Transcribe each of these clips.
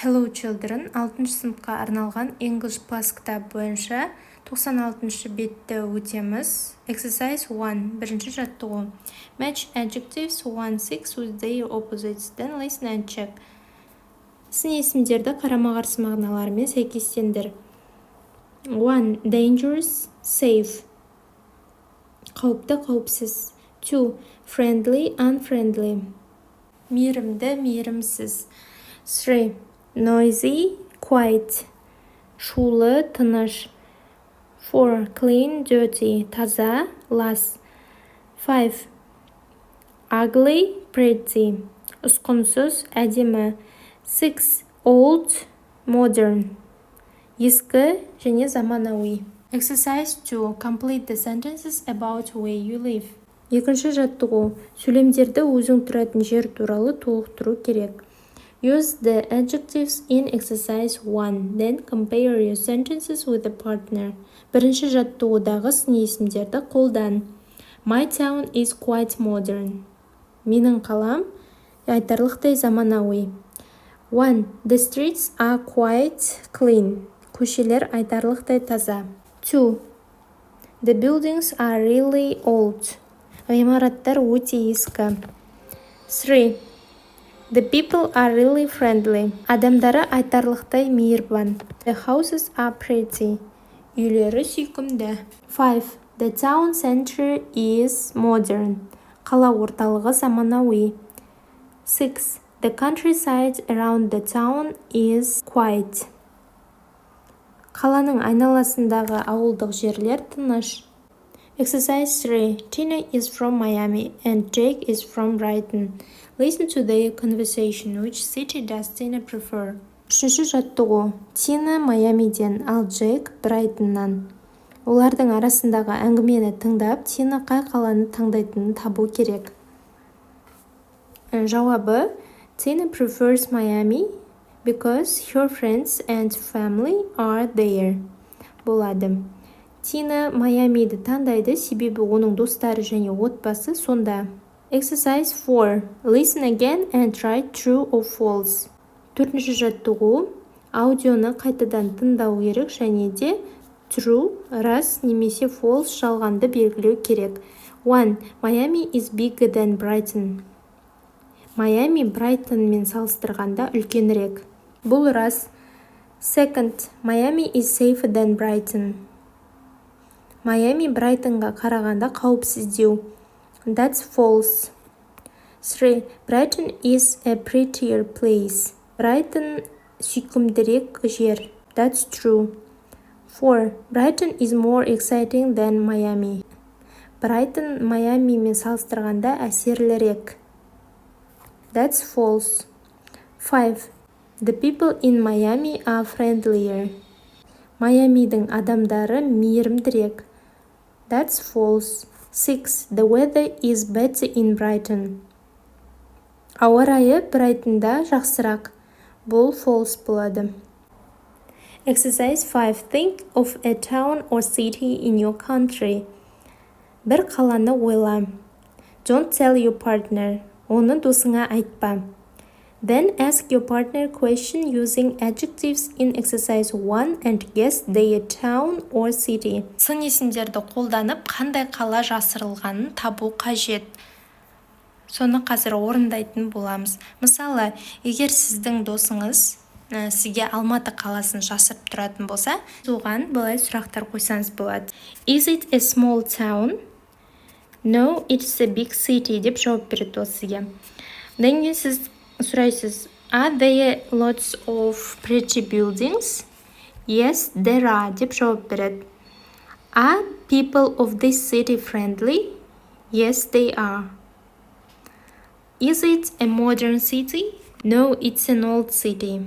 Hello children, 6 сыныпқа арналған English Plus кітап бойынша 96 бетті өтеміз. Exercise 1, бірінші жаттығу. Match adjectives 1-6 with their opposites. Then listen and check. Сын есімдерді қарама-қарсы мағыналарымен сәйкестендір. 1. Dangerous, safe. Қауіпті, қауіпсіз. 2. Friendly, unfriendly. Мейірімді, мейірімсіз. 3. Noisy, quiet. Шулы, тыныш. 4. Clean, dirty. Таза, лас. 5. Ugly, pretty. Ұсқынсыз, әдемі. 6. Old, modern. Ескі және заманауи. Exercise 2. Complete the sentences about where you live. Екінші жаттығу. Сөйлемдерді өзің тұратын жер туралы толықтыру керек. Use the adjectives in exercise 1. Then compare your sentences with a partner. Бірінші жаттығудағы сын есімдерді қолдан. My town is quite modern. Менің қалам айтарлықтай заманауи. 1. The streets are quite clean. Көшелер айтарлықтай таза. 2. The buildings are really old. Ғимараттар өте ескі. 3. The people are really friendly. Адамдары айтарлықтай мейірбан. The houses are pretty. Үйлері сүйкімді. 5. The town center is modern. Қала орталығы заманауи. 6. The countryside around the town is quiet. Қаланың айналасындағы ауылдық жерлер тыныш. Exercise 3. Tina is from Miami and Jake is from Brighton. Listen to their conversation. Which city does Tina prefer? Үшінші жаттығу. Тина Майамиден, ал Джейк Брайтоннан. Олардың арасындағы әңгімені тыңдап, Тина қай қаланы таңдайтынын табу керек. Жауабы: Tina prefers Miami because her friends and family are there. Болады. Тина Майамиді таңдайды, себебі оның достары және отбасы сонда. Exercise 4. Listen again and write true or false. Төртінші жаттығу. Аудионы қайтадан тыңдау керек және де true, рас немесе false жалғанды белгілеу керек. 1. Miami is bigger than Brighton. Майами Брайтонмен салыстырғанда үлкенірек. Бұл рас. 2. Miami is safer than Brighton. Майами Брайтонға қарағанда қауіпсіздеу. That's false. 3. Brighton is a prettier place. Брайтон сүйкімдірек жер. That's true. 4. Brighton is more exciting than Miami. Брайтон Майамимен салыстырғанда әсерлірек. That's false. 5. The people in Miami are friendlier. Майамидің адамдары мейірімдірек. That's false. 6. The weather is better in Brighton. Ауа райы Брайтонда жақсырақ. Бұл false болады. Exercise 5. Think of a town or city in your country. Бір қаланы ойла. Don't tell your partner. Оны досыңа айтпа. Then ask your partner question using adjectives in exercise 1 and guess their town or city. Сын есімдерді қолданып, қандай қала жасырылғанын табу қажет. Соны қазір орындайтын боламыз. Мысалы, егер сіздің досыңыз сізге Алматы қаласын жасырып тұратын болса, оған былай сұрақтар қойсаңыз болады. Is it a small town? No, it's a big city деп жауап береді ол сізге. Then сіз сұрайсыз, are there lots of pretty buildings? Yes, there are деп жауап береді. Are people of this city friendly? Yes, they are. Is it a modern city? No, it's an old city.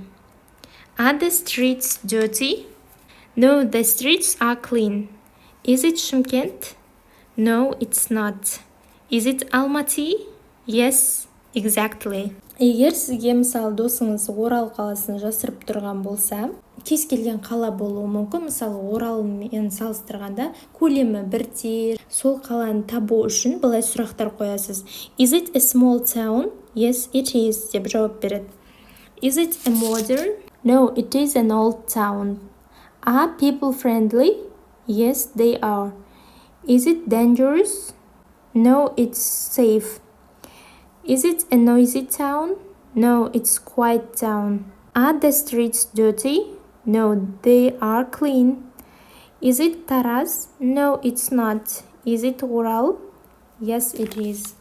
Are the streets dirty? No, the streets are clean. Is it Shymkent? No, it's not. Is it Almaty? Yes, exactly. Егер сізге мысалы досыңыз Орал қаласын жасырып тұрған болса, кез келген қала болуы мүмкін. Мысалы Оралмен салыстырғанда көлемі бірдей. Сол қаланы табу үшін былай сұрақтар қоясыз. Is it a small town? Yes, it is деп жауап береді. Is it a modern? No, it is an old town. Are people friendly? Yes, they are. Is it dangerous? No, it's safe. Is it a noisy town? No, it's quiet town. Are the streets dirty? No, they are clean. Is it Taraz? No, it's not. Is it Ural? Yes, it is.